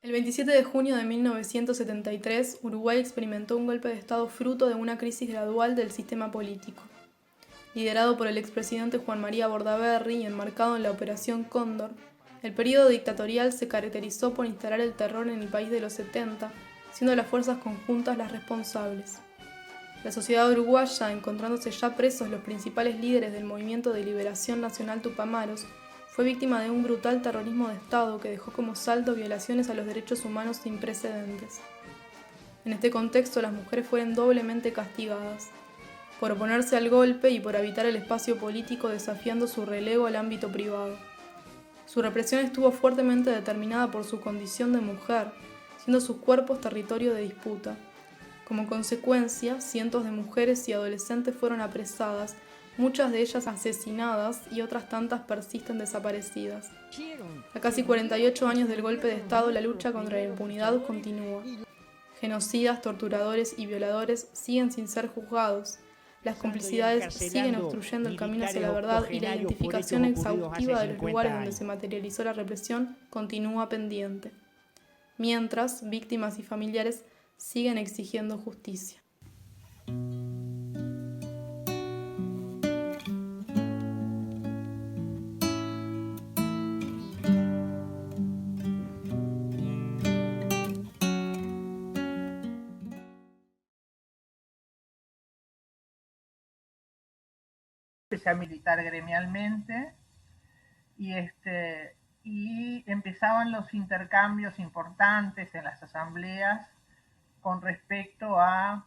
El 27 de junio de 1973, Uruguay experimentó un golpe de Estado fruto de una crisis gradual del sistema político. Liderado por el expresidente Juan María Bordaberry y enmarcado en la Operación Cóndor, el período dictatorial se caracterizó por instalar el terror en el país de los 70, siendo las fuerzas conjuntas las responsables. La sociedad uruguaya, encontrándose ya presos los principales líderes del Movimiento de Liberación Nacional Tupamaros, fue víctima de un brutal terrorismo de Estado que dejó como saldo violaciones a los derechos humanos sin precedentes. En este contexto, las mujeres fueron doblemente castigadas, por oponerse al golpe y por habitar el espacio político desafiando su relego al ámbito privado. Su represión estuvo fuertemente determinada por su condición de mujer, siendo sus cuerpos territorio de disputa. Como consecuencia, cientos de mujeres y adolescentes fueron apresadas, muchas de ellas asesinadas y otras tantas persisten desaparecidas. A casi 48 años del golpe de Estado, la lucha contra la impunidad continúa. Genocidas, torturadores y violadores siguen sin ser juzgados. Las complicidades siguen obstruyendo el camino hacia la verdad y la identificación exhaustiva de los lugares donde se materializó la represión continúa pendiente. Mientras, víctimas y familiares siguen exigiendo justicia. Empecé a militar gremialmente y, y empezaban los intercambios importantes en las asambleas con respecto a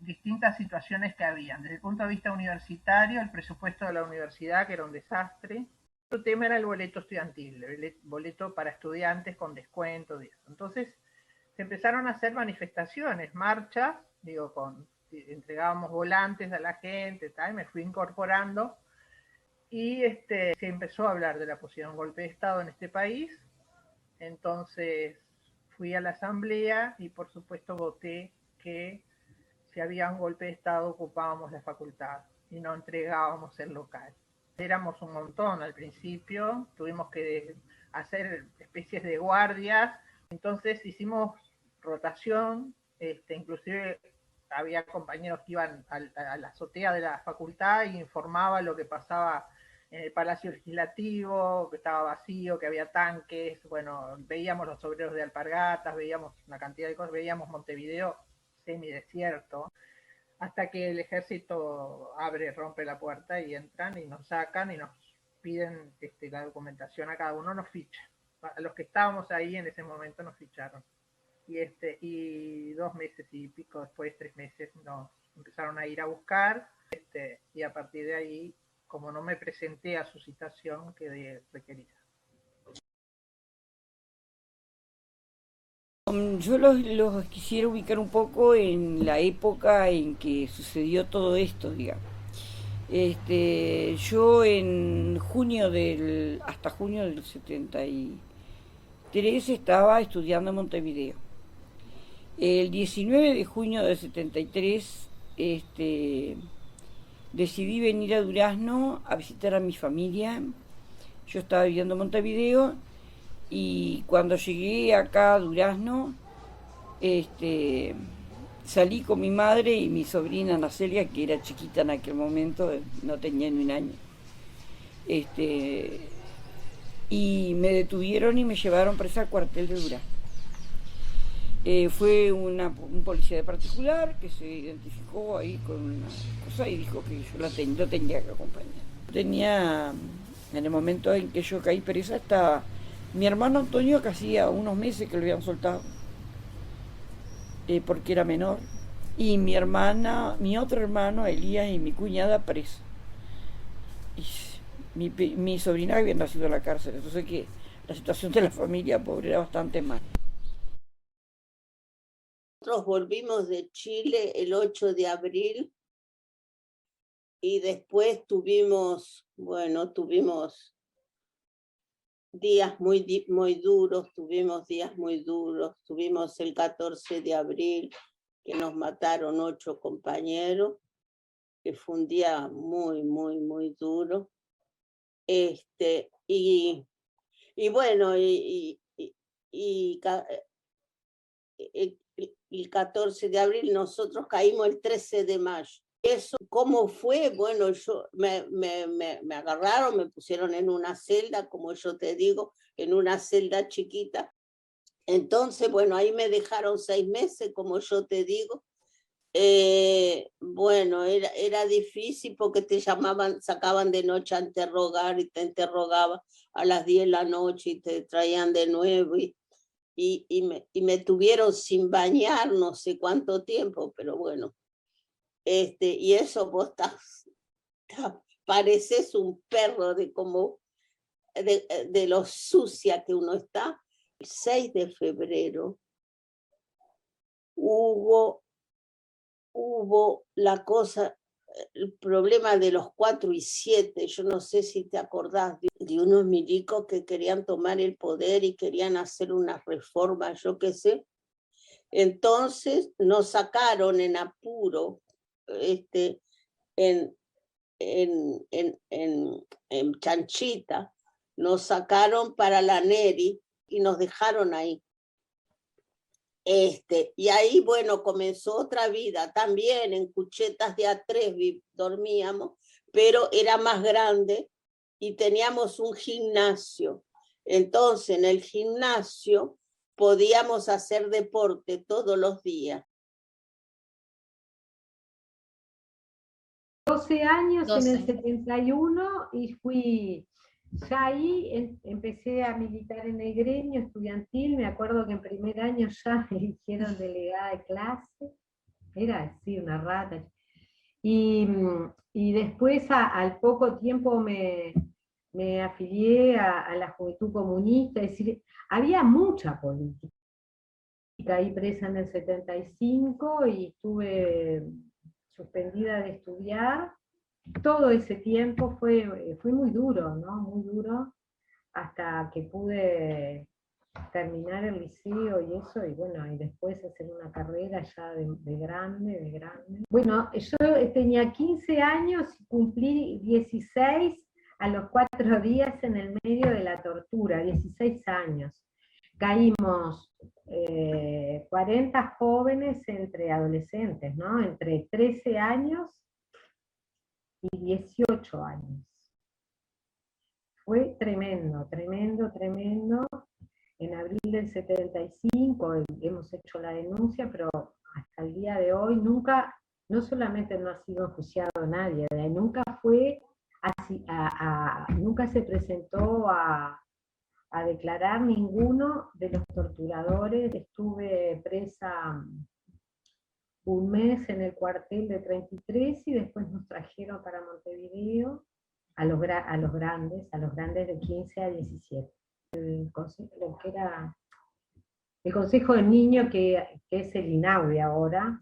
distintas situaciones que habían. Desde el punto de vista universitario, el presupuesto de la universidad, que era un desastre. Otro tema era el boleto estudiantil, el boleto para estudiantes con descuento. Entonces, se empezaron a hacer manifestaciones, marchas, entregábamos volantes a la gente, tal, me fui incorporando y se empezó a hablar de la posibilidad de un golpe de Estado en este país. Entonces fui a la asamblea y por supuesto voté que si había un golpe de Estado ocupábamos la facultad y no entregábamos el local. Éramos un montón al principio, tuvimos que hacer especies de guardias, entonces hicimos rotación, inclusive había compañeros que iban a la azotea de la facultad y informaban lo que pasaba en el Palacio Legislativo, que estaba vacío, que había tanques, bueno, veíamos los obreros de Alpargatas, veíamos una cantidad de cosas, veíamos Montevideo semidesierto, hasta que el ejército rompe la puerta y entran y nos sacan y nos piden la documentación a cada uno, nos fichan. A los que estábamos ahí en ese momento nos ficharon. Y 2 meses y pico después, 3 meses, nos empezaron a ir a buscar, y a partir de ahí, como no me presenté a su citación, quedé requerida. Yo los quisiera ubicar un poco en la época en que sucedió todo esto, digamos. Yo en hasta junio del 73 estaba estudiando en Montevideo. El 19 de junio del 73 decidí venir a Durazno a visitar a mi familia. Yo estaba viviendo en Montevideo y cuando llegué acá a Durazno, salí con mi madre y mi sobrina Nacelia, que era chiquita en aquel momento, no tenía ni un año. Y me detuvieron y me llevaron presa al cuartel de Durazno. Fue un policía de particular que se identificó ahí con una cosa y dijo que yo lo tenía que acompañar. En el momento en que yo caí presa, estaba mi hermano Antonio, que hacía unos meses que lo habían soltado, porque era menor, y mi hermana, mi otro hermano Elías y mi cuñada presa. Y mi sobrina había nacido en la cárcel, entonces que la situación de la familia pobre era bastante mal. Nosotros volvimos de Chile el 8 de abril y después tuvimos días muy duros, tuvimos el 14 de abril que nos mataron 8 compañeros, que fue un día muy duro. Y bueno, y el 14 de abril, nosotros caímos el 13 de mayo. Eso, ¿cómo fue? Bueno, me agarraron, me pusieron en una celda, como yo te digo, en una celda chiquita. Entonces, bueno, ahí me dejaron 6 meses, como yo te digo. Bueno, era difícil porque te llamaban, sacaban de noche a interrogar y te interrogaban a las 10 de la noche y te traían de nuevo y me tuvieron sin bañar no sé cuánto tiempo, pero bueno, y eso vos pareces un perro de como de lo sucia que uno está. El 6 de febrero hubo la cosa, el problema de los 4 y 7, yo no sé si te acordás de unos milicos que querían tomar el poder y querían hacer una reforma, yo qué sé. Entonces nos sacaron en apuro, en Chanchita, nos sacaron para la Neri y nos dejaron ahí. Y ahí, bueno, comenzó otra vida, también en cuchetas de A3 dormíamos, pero era más grande y teníamos un gimnasio. Entonces, en el gimnasio podíamos hacer deporte todos los días. 12 años 12. En el 71 y fui... Ya ahí empecé a militar en el gremio estudiantil, me acuerdo que en primer año ya me eligieron delegada de clase, era así una rata. Y después al poco tiempo me afilié a la Juventud Comunista, es decir, había mucha política. Caí presa en el 75 y estuve suspendida de estudiar. Todo ese tiempo fue muy duro, ¿no? Muy duro, hasta que pude terminar el liceo y eso, y bueno, y después hacer una carrera ya de grande. Bueno, yo tenía 15 años y cumplí 16 a los 4 días en el medio de la tortura, 16 años. Caímos 40 jóvenes entre adolescentes, ¿no? Entre 13 años y 18 años. Fue tremendo. En abril del 75 hemos hecho la denuncia, pero hasta el día de hoy nunca, no solamente no ha sido enjuiciado nadie, nunca fue nunca se presentó a declarar ninguno de los torturadores. Estuve presa un mes en el cuartel de 33 y después nos trajeron para Montevideo a los grandes de 15 a 17. El Consejo del Niño, que es el INAUDI ahora,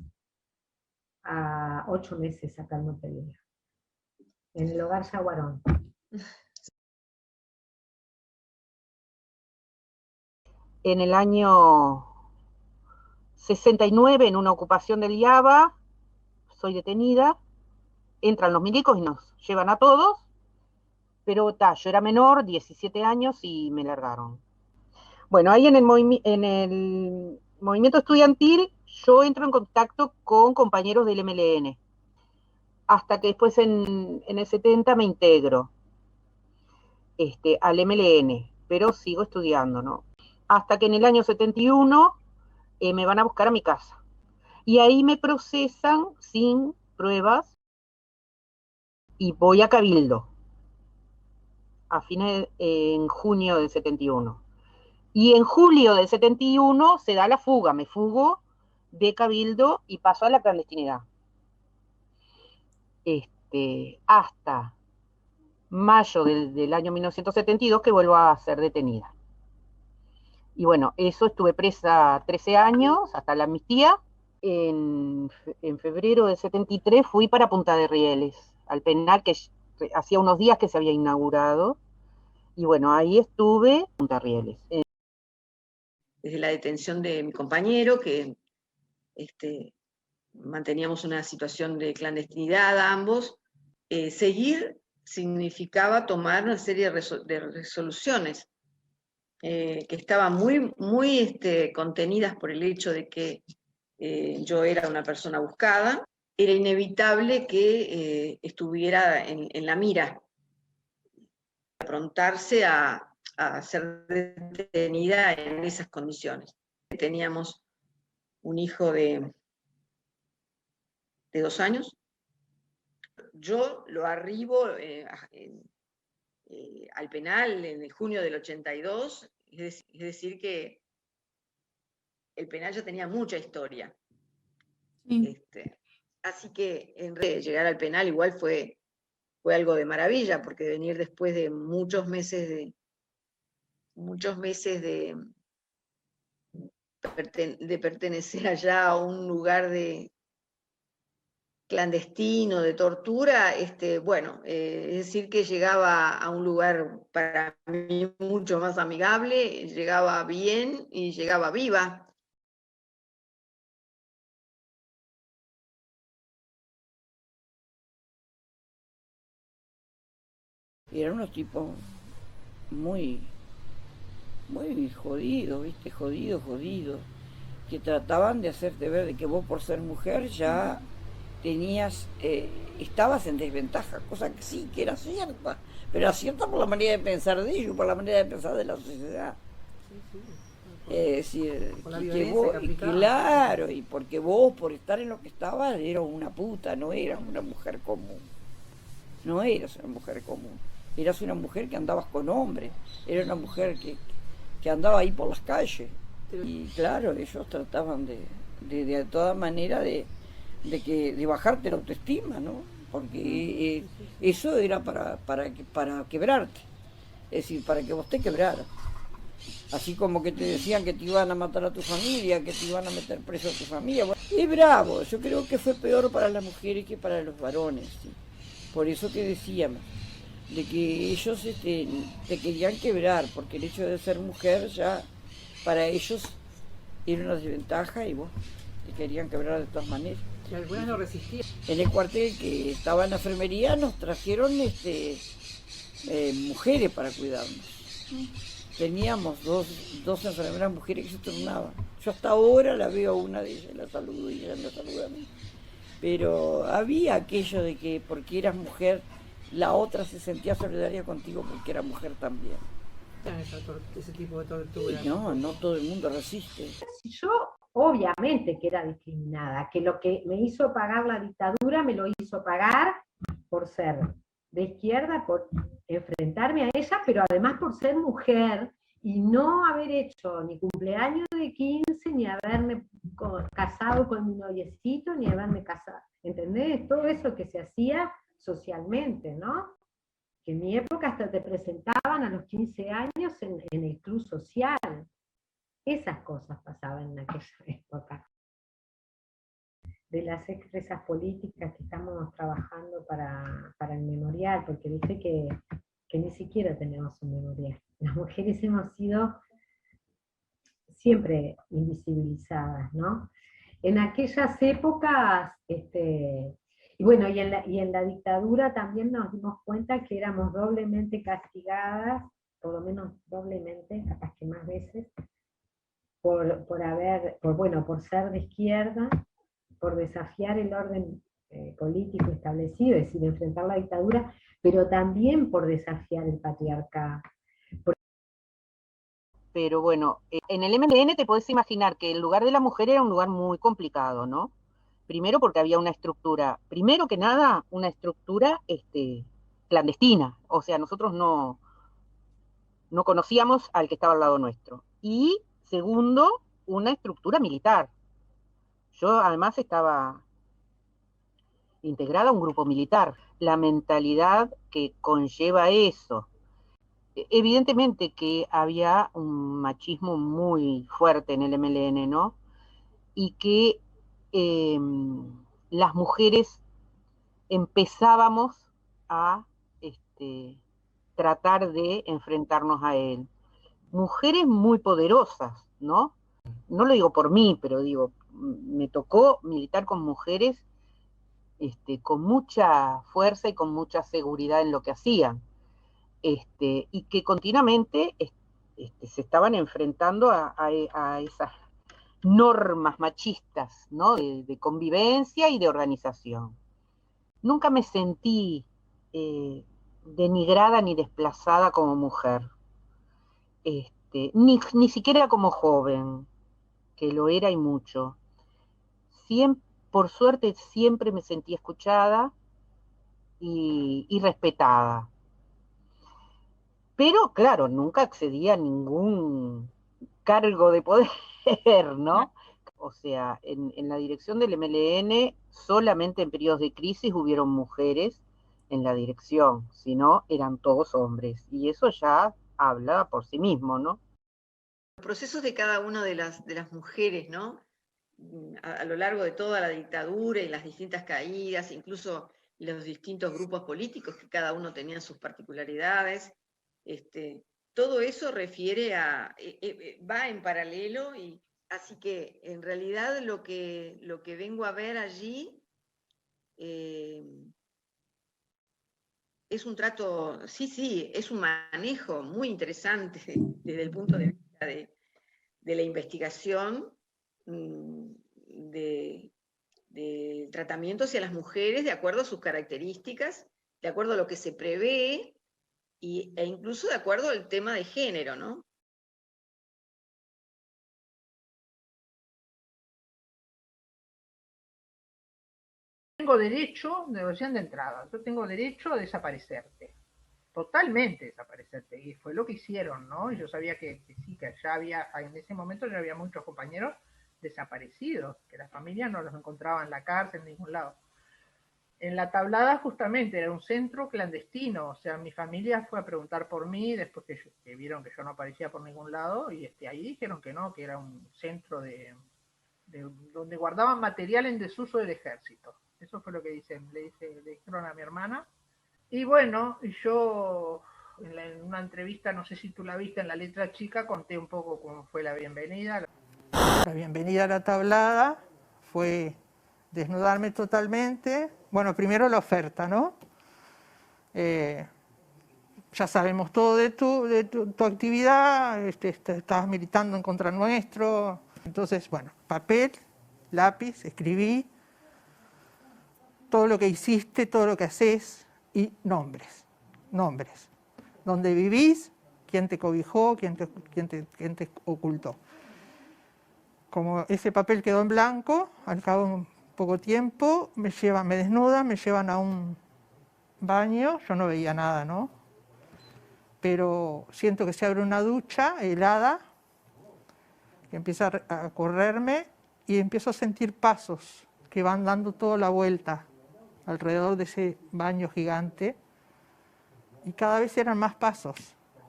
a 8 meses acá en Montevideo, en el hogar Yaguarón. En el año 69, en una ocupación del IABA, soy detenida, entran los milicos y nos llevan a todos, pero yo era menor, 17 años, y me largaron. Bueno, ahí en el movimiento estudiantil yo entro en contacto con compañeros del MLN, hasta que después en el 70 me integro al MLN, pero sigo estudiando, ¿no? Hasta que en el año 71 me van a buscar a mi casa. Y ahí me procesan sin pruebas y voy a Cabildo, en junio del 71. Y en julio del 71 se da la fuga, me fugo de Cabildo y paso a la clandestinidad. Hasta mayo del año 1972 que vuelvo a ser detenida. Y bueno, eso estuve presa 13 años, hasta la amnistía. En febrero del 73 fui para Punta de Rieles, al penal que hacía unos días que se había inaugurado. Y bueno, ahí estuve en Punta de Rieles. Desde la detención de mi compañero, que manteníamos una situación de clandestinidad ambos, seguir significaba tomar una serie de resoluciones, que estaban muy contenidas por el hecho de que yo era una persona buscada, era inevitable que estuviera en la mira, aprontarse a ser detenida en esas condiciones. Teníamos un hijo de 2 años. Yo lo arribo al penal en el junio del 82, es decir que el penal ya tenía mucha historia. Sí. Así que llegar al penal igual fue algo de maravilla, porque venir después de muchos meses de pertenecer allá a un lugar clandestino, de tortura, bueno, es decir que llegaba a un lugar para mí mucho más amigable, llegaba bien y llegaba viva. Y eran unos tipos muy, muy jodidos, ¿viste? Jodidos, que trataban de hacerte ver de que vos por ser mujer ya tenías, estabas en desventaja, cosa que sí, que era cierta, pero era cierta por la manera de pensar de ellos, por la manera de pensar de la sociedad. Es decir, claro, y porque vos por estar en lo que estabas eras una puta, no eras una mujer común. No eras una mujer común, eras una mujer que andabas con hombres, era una mujer que andaba ahí por las calles. Y claro, ellos trataban de toda manera de bajarte la autoestima, ¿no? Porque eso era para quebrarte, es decir, para que vos te quebraras. Así como que te decían que te iban a matar a tu familia, que te iban a meter preso a tu familia. Bueno, es bravo, yo creo que fue peor para las mujeres que para los varones, ¿sí? Por eso que decíamos, de que ellos te querían quebrar, porque el hecho de ser mujer ya para ellos era una desventaja y vos te querían quebrar de todas maneras. Y algunas no resistían. En el cuartel que estaba en la enfermería nos trajeron mujeres para cuidarnos. Teníamos dos enfermeras mujeres que se turnaban. Yo hasta ahora la veo a una de ellas, la saludo y ella me saluda a mí. Pero había aquello de que porque eras mujer, la otra se sentía solidaria contigo porque era mujer también. Ese tipo de tortura. No todo el mundo resiste. Yo, obviamente que era discriminada, que lo que me hizo pagar la dictadura me lo hizo pagar por ser de izquierda, por enfrentarme a ella, pero además por ser mujer y no haber hecho ni cumpleaños de 15, ni haberme casado con mi noviecito, ni haberme casado, ¿entendés? Todo eso que se hacía socialmente, ¿no? Que en mi época hasta te presentaban a los 15 años en el club social. Esas cosas pasaban en aquella época. De las expresas políticas que estamos trabajando para el memorial, porque dice que ni siquiera tenemos un memorial. Las mujeres hemos sido siempre invisibilizadas, ¿no? En aquellas épocas, y bueno, y en la dictadura también nos dimos cuenta que éramos doblemente castigadas, por lo menos doblemente, capaz que más veces, por ser de izquierda, por desafiar el orden político establecido, es decir, enfrentar la dictadura, pero también por desafiar el patriarcado. Pero bueno, en el MLN te podés imaginar que el lugar de la mujer era un lugar muy complicado, ¿no? Primero porque había una estructura, primero que nada, una estructura clandestina, o sea, nosotros no conocíamos al que estaba al lado nuestro. Y segundo, una estructura militar. Yo además estaba integrada a un grupo militar. La mentalidad que conlleva eso. Evidentemente que había un machismo muy fuerte en el MLN, ¿no? Y que las mujeres empezábamos a tratar de enfrentarnos a él. Mujeres muy poderosas, ¿no? No lo digo por mí, pero digo, me tocó militar con mujeres con mucha fuerza y con mucha seguridad en lo que hacían. Y que continuamente se estaban enfrentando a esas normas machistas, ¿no? De convivencia y de organización. Nunca me sentí denigrada ni desplazada como mujer, ni siquiera como joven, que lo era y mucho. Por suerte siempre me sentí escuchada y respetada. Pero claro, nunca accedí a ningún cargo de poder, ¿no? O sea, en la dirección del MLN solamente en periodos de crisis hubieron mujeres en la dirección, si no eran todos hombres, y eso ya habla por sí mismo, ¿no? Los procesos de cada una de las mujeres, ¿no? A lo largo de toda la dictadura y las distintas caídas, incluso los distintos grupos políticos que cada uno tenía sus particularidades, todo eso refiere va en paralelo, y así que en realidad lo que vengo a ver allí es un trato, sí, es un manejo muy interesante desde el punto de vista de la investigación, del tratamiento hacia las mujeres de acuerdo a sus características, de acuerdo a lo que se prevé, e incluso de acuerdo al tema de género, ¿no? Tengo derecho, me decían de entrada, yo tengo derecho a desaparecerte, totalmente desaparecerte, y fue lo que hicieron, ¿no? Y yo sabía que sí, que ya había, en ese momento ya había muchos compañeros desaparecidos, que las familias no los encontraban en la cárcel, en ningún lado. En la Tablada justamente era un centro clandestino, o sea, mi familia fue a preguntar por mí después que vieron que yo no aparecía por ningún lado, y ahí dijeron que no, que era un centro donde guardaban material en desuso del ejército. Eso fue lo que le dijeron a mi hermana. Y bueno, yo en una entrevista, no sé si tú la viste en La Letra Chica, conté un poco cómo fue la bienvenida. La bienvenida a la Tablada fue desnudarme totalmente. Bueno, primero la oferta, ¿no? Ya sabemos todo de tu actividad, estabas militando en contra nuestro. Entonces, bueno, papel, lápiz, escribí todo lo que hiciste, todo lo que haces, y nombres. Dónde vivís, quién te cobijó, quién te ocultó. Como ese papel quedó en blanco, al cabo de un poco tiempo, me desnudan, me llevan a un baño, yo no veía nada, ¿no? Pero siento que se abre una ducha helada, que empieza a correrme, y empiezo a sentir pasos que van dando toda la vuelta alrededor de ese baño gigante, y cada vez eran más pasos,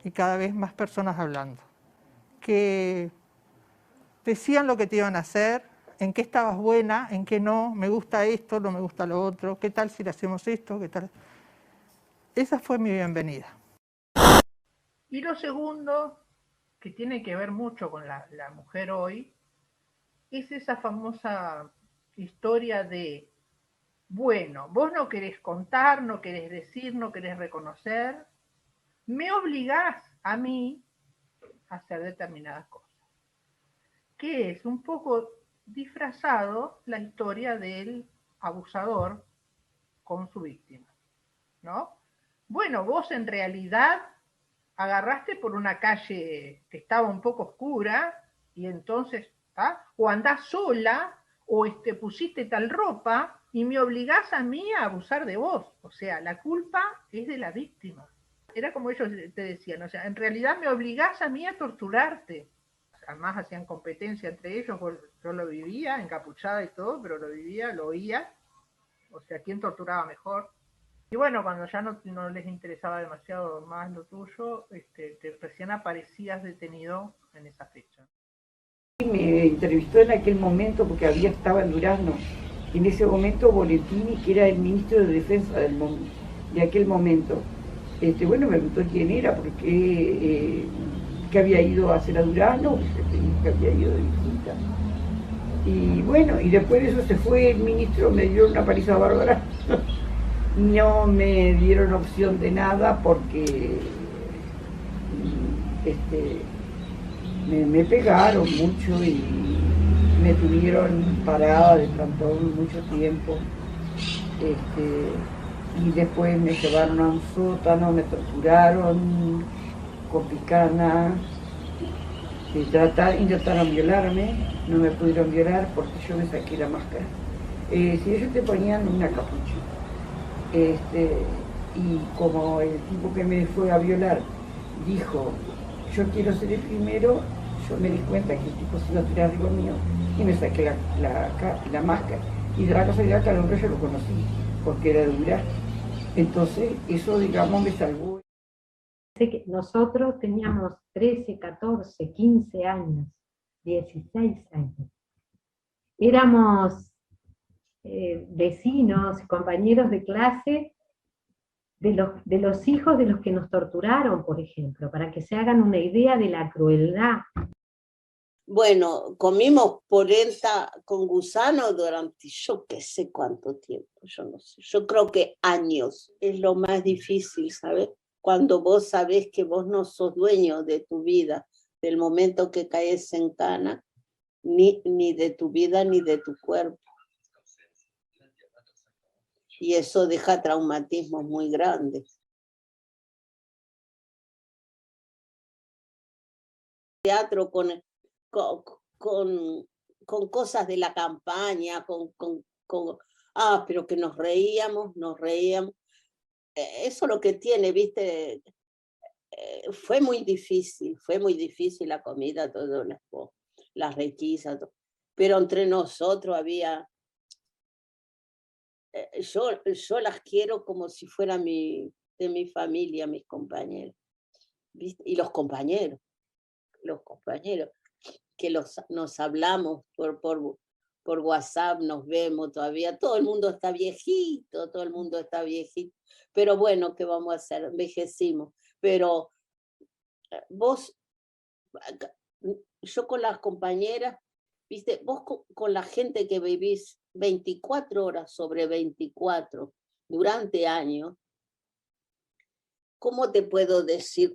y cada vez más personas hablando, que decían lo que te iban a hacer, en qué estabas buena, en qué no, me gusta esto, no me gusta lo otro, qué tal si le hacemos esto, qué tal. Esa fue mi bienvenida. Y lo segundo, que tiene que ver mucho con la mujer hoy, es esa famosa historia de, bueno, vos no querés contar, no querés decir, no querés reconocer, me obligás a mí a hacer determinadas cosas. Que es un poco disfrazado la historia del abusador con su víctima, ¿no? Bueno, vos en realidad agarraste por una calle que estaba un poco oscura, y entonces, o andás sola, o pusiste tal ropa, y me obligás a mí a abusar de vos. O sea, la culpa es de la víctima. Era como ellos te decían, o sea, en realidad me obligás a mí a torturarte. Además hacían competencia entre ellos, yo lo vivía, encapuchada y todo, pero lo vivía, lo oía, o sea, quién torturaba mejor. Y bueno, cuando ya no les interesaba demasiado más lo tuyo, recién aparecías detenido en esa fecha. Me entrevistó en aquel momento porque estaba en Durazno, en ese momento Boletini, que era el ministro de Defensa de aquel momento. Bueno, me preguntó quién era, porque que había ido a hacer a Durazno, que había ido de visita. Y bueno, y después de eso se fue el ministro, me dio una paliza bárbara. No me dieron opción de nada porque Me pegaron mucho y me tuvieron parada de plantón mucho tiempo. Y después me llevaron a un sótano, me torturaron con picana, intentaron violarme, no me pudieron violar porque yo me saqué la máscara. Si ellos te ponían una capucha, y como el tipo que me fue a violar dijo, yo quiero ser el primero, yo me di cuenta que el tipo se iba a tirar arriba mío y me saqué la máscara. Y de la casualidad que al hombre yo lo conocí, porque era de Durazno. Entonces, eso, digamos, me salvó. Sé que nosotros teníamos 13, 14, 15 años, 16 años. Éramos vecinos, compañeros de clase de los hijos de los que nos torturaron, por ejemplo, para que se hagan una idea de la crueldad. Bueno, comimos polenta con gusano durante yo qué sé cuánto tiempo, yo no sé, yo creo que años. Es lo más difícil, ¿sabes? Cuando vos sabés que vos no sos dueño de tu vida, del momento que caes en cana, ni de tu vida ni de tu cuerpo. Y eso deja traumatismos muy grandes. Teatro con cosas de la campaña, pero que nos reíamos. Eso es lo que tiene, ¿viste? Fue muy difícil la comida, todo, las requisas, todo. Pero entre nosotros había... yo las quiero como si fuera de mi familia, mis compañeros. ¿Viste? Y los compañeros, que nos hablamos por WhatsApp, nos vemos todavía, todo el mundo está viejito, pero bueno, ¿qué vamos a hacer? Envejecimos, pero yo con las compañeras, ¿viste? Vos con la gente que vivís 24 horas sobre 24 durante años, ¿cómo te puedo decir?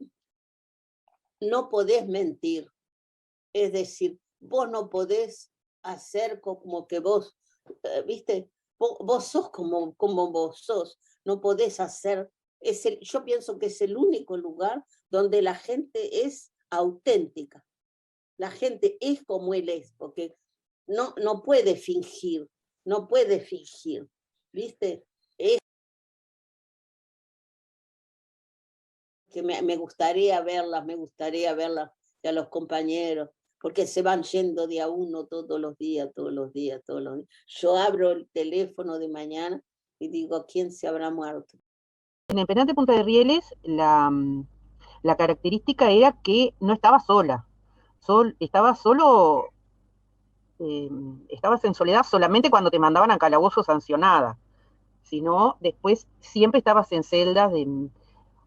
No podés mentir. Es decir, vos no podés hacer como que vos, ¿viste? Vos sos como vos sos. No podés hacer... yo pienso que es el único lugar donde la gente es auténtica. La gente es como él es, porque no puede fingir, ¿viste? Que me gustaría verlas, y a los compañeros, porque se van yendo de a uno todos los días. Yo abro el teléfono de mañana y digo, ¿quién se habrá muerto? En el penal de Punta de Rieles, la característica era que no estaba sola. Estabas en soledad solamente cuando te mandaban a calabozo sancionada. Sino después siempre estabas en celdas de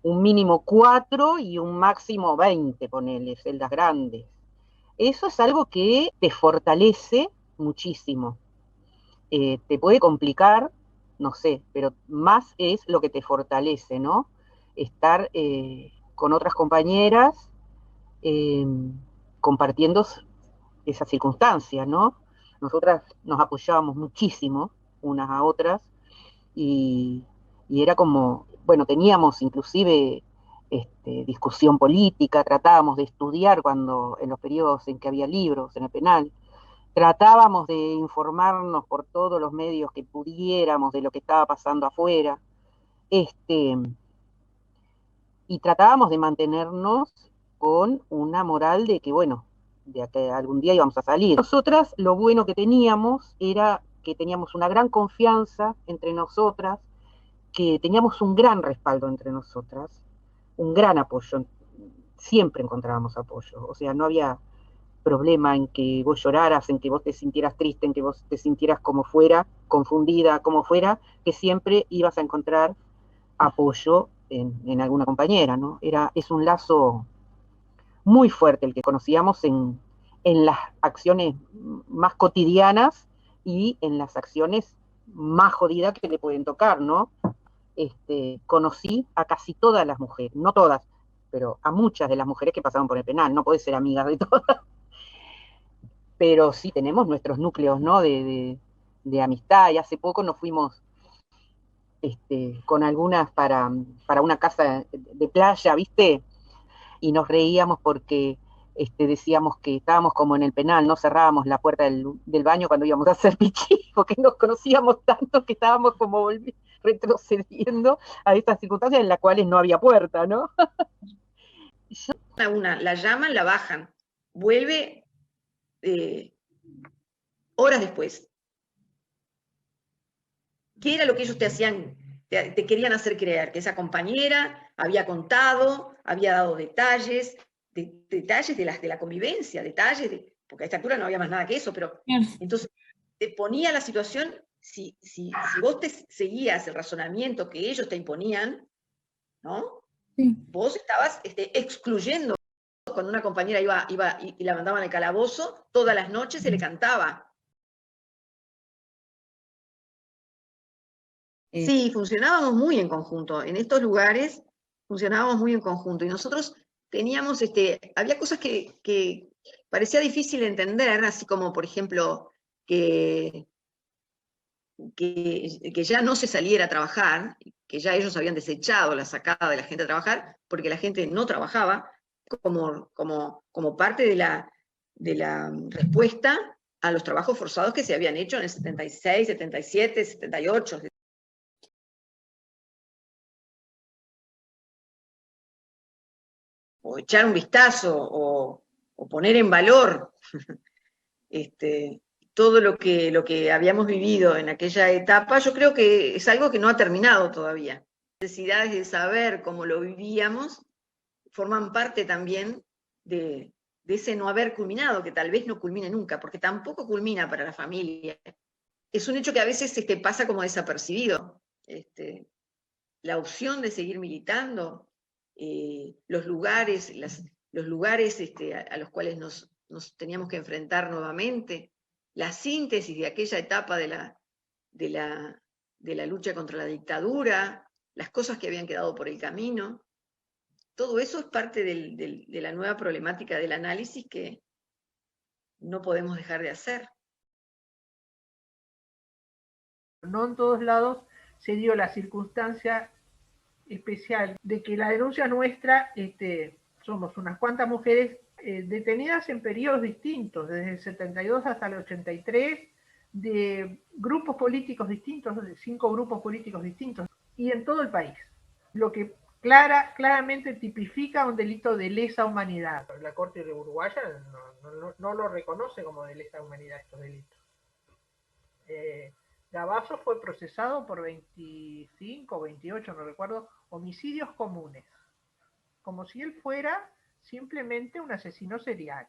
un mínimo 4 y un máximo 20, ponele, celdas grandes. Eso es algo que te fortalece muchísimo. Te puede complicar, no sé, pero más es lo que te fortalece, ¿no? Estar con otras compañeras compartiendo esas circunstancias, ¿no? Nosotras nos apoyábamos muchísimo unas a otras y era como, bueno, teníamos inclusive discusión política, tratábamos de estudiar en los periodos en que había libros en el penal, tratábamos de informarnos por todos los medios que pudiéramos de lo que estaba pasando afuera, y tratábamos de mantenernos con una moral de que, bueno, de que algún día íbamos a salir. Nosotras, lo bueno que teníamos era que teníamos una gran confianza entre nosotras, que teníamos un gran respaldo entre nosotras, un gran apoyo, siempre encontrábamos apoyo, o sea, no había problema en que vos lloraras, en que vos te sintieras triste, en que vos te sintieras como fuera, confundida, como fuera, que siempre ibas a encontrar apoyo en alguna compañera, ¿no? Es un lazo muy fuerte el que conocíamos en las acciones más cotidianas y en las acciones más jodidas que le pueden tocar, ¿no? Conocí a casi todas las mujeres, no todas, pero a muchas de las mujeres que pasaron por el penal, no podés ser amigas de todas, pero sí tenemos nuestros núcleos, ¿no? de amistad, y hace poco nos fuimos con algunas para una casa de playa, ¿viste? Y nos reíamos porque decíamos que estábamos como en el penal, no cerrábamos la puerta del baño cuando íbamos a hacer pichí, porque nos conocíamos tanto que estábamos como retrocediendo a estas circunstancias en las cuales no había puerta, ¿no? La llaman, la bajan, vuelve horas después. ¿Qué era lo que ellos te hacían, te querían hacer creer? Que esa compañera había contado, había dado detalles, detalles de la convivencia, porque a esta altura no había más nada que eso, pero entonces te ponía la situación, si vos te seguías el razonamiento que ellos te imponían, ¿no? Sí. Vos estabas excluyendo. Cuando una compañera iba y la mandaban al calabozo, todas las noches se le cantaba. Sí, funcionábamos muy en conjunto. En estos lugares funcionábamos muy en conjunto. Y nosotros teníamos, había cosas que parecía difícil entender, así como, por ejemplo, que ya no se saliera a trabajar, que ya ellos habían desechado la sacada de la gente a trabajar, porque la gente no trabajaba, como parte de la respuesta a los trabajos forzados que se habían hecho en el 76, 77, 78. O echar un vistazo, o poner en valor todo lo que habíamos vivido en aquella etapa, yo creo que es algo que no ha terminado todavía. Las necesidades de saber cómo lo vivíamos forman parte también de ese no haber culminado, que tal vez no culmine nunca, porque tampoco culmina para la familia. Es un hecho que a veces pasa como desapercibido. La opción de seguir militando, los lugares a los cuales nos teníamos que enfrentar nuevamente, la síntesis de aquella etapa de la lucha contra la dictadura, las cosas que habían quedado por el camino, todo eso es parte de la nueva problemática del análisis que no podemos dejar de hacer. No en todos lados se dio la circunstancia especial de que la denuncia nuestra, somos unas cuantas mujeres detenidas en periodos distintos, desde el 72 hasta el 83, de grupos políticos distintos, de 5 grupos políticos distintos, y en todo el país. Lo que claramente tipifica un delito de lesa humanidad. La Corte uruguaya no lo reconoce como de lesa humanidad estos delitos. Gavazo fue procesado por 25 o 28, no recuerdo, homicidios comunes, como si él fuera simplemente un asesino serial.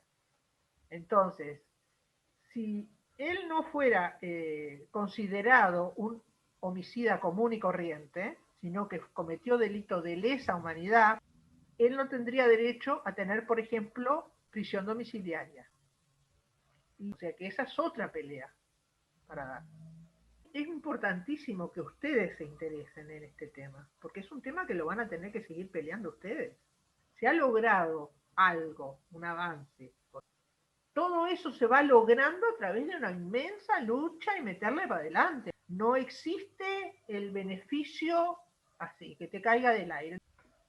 Entonces, si él no fuera considerado un homicida común y corriente, sino que cometió delito de lesa humanidad, él no tendría derecho a tener, por ejemplo, prisión domiciliaria. O sea que esa es otra pelea para dar. Es importantísimo que ustedes se interesen en este tema, porque es un tema que lo van a tener que seguir peleando ustedes. Se ha logrado algo, un avance. Todo eso se va logrando a través de una inmensa lucha y meterle para adelante. No existe el beneficio así, que te caiga del aire.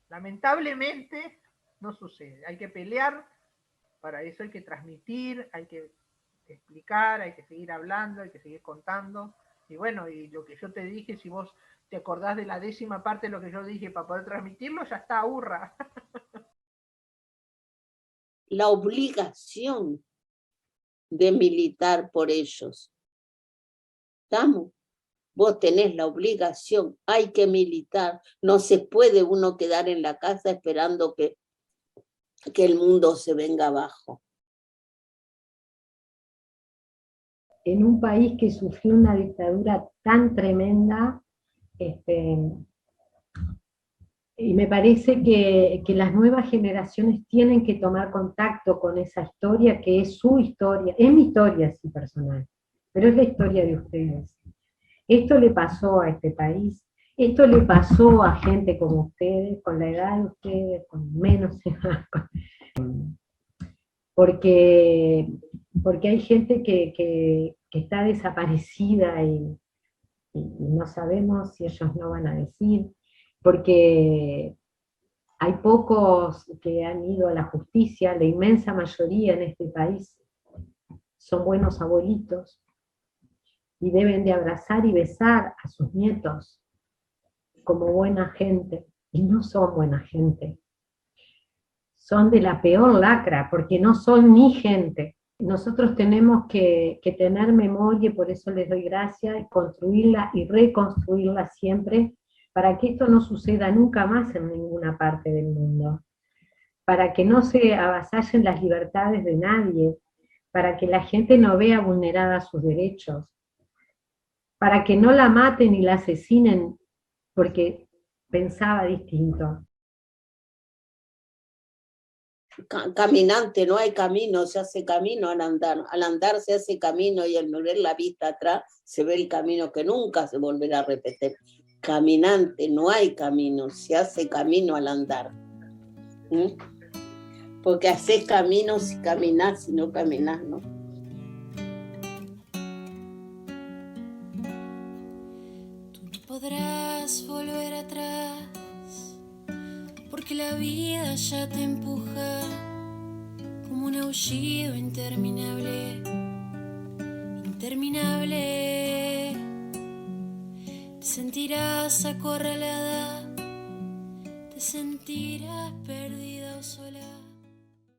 Lamentablemente no sucede. Hay que pelear, para eso hay que transmitir, hay que explicar, hay que seguir hablando, hay que seguir contando. Y bueno, y lo que yo te dije, si vos te acordás de la 10ª parte de lo que yo dije para poder transmitirlo, ya está, hurra. La obligación de militar por ellos. ¿Estamos? Vos tenés la obligación, hay que militar. No se puede uno quedar en la casa esperando que el mundo se venga abajo. En un país que sufrió una dictadura tan tremenda, y me parece que las nuevas generaciones tienen que tomar contacto con esa historia, que es su historia, es mi historia, sí, personal, pero es la historia de ustedes. Esto le pasó a este país, Esto le pasó a gente como ustedes, con la edad de ustedes, con menos edad, porque, porque hay gente que está desaparecida y no sabemos si ellos no van a decir, porque hay pocos que han ido a la justicia, la inmensa mayoría en este país son buenos abuelitos y deben de abrazar y besar a sus nietos como buena gente, y no son buena gente. Son de la peor lacra, porque no son ni gente. Nosotros tenemos que tener memoria, y por eso les doy gracias, construirla y reconstruirla siempre, para que esto no suceda nunca más en ninguna parte del mundo, para que no se avasallen las libertades de nadie, para que la gente no vea vulneradas sus derechos, para que no la maten y la asesinen porque pensaba distinto. Caminante, no hay camino, se hace camino al andar se hace camino y al mover la vista atrás se ve el camino que nunca se volverá a repetir. Caminante, no hay camino, se hace camino al andar. Porque haces camino si caminás, si no caminás, ¿no? Tú no podrás volver atrás, porque la vida ya te empuja como un aullido interminable, interminable. Te sentirás acorralada, te sentirás perdida o sola.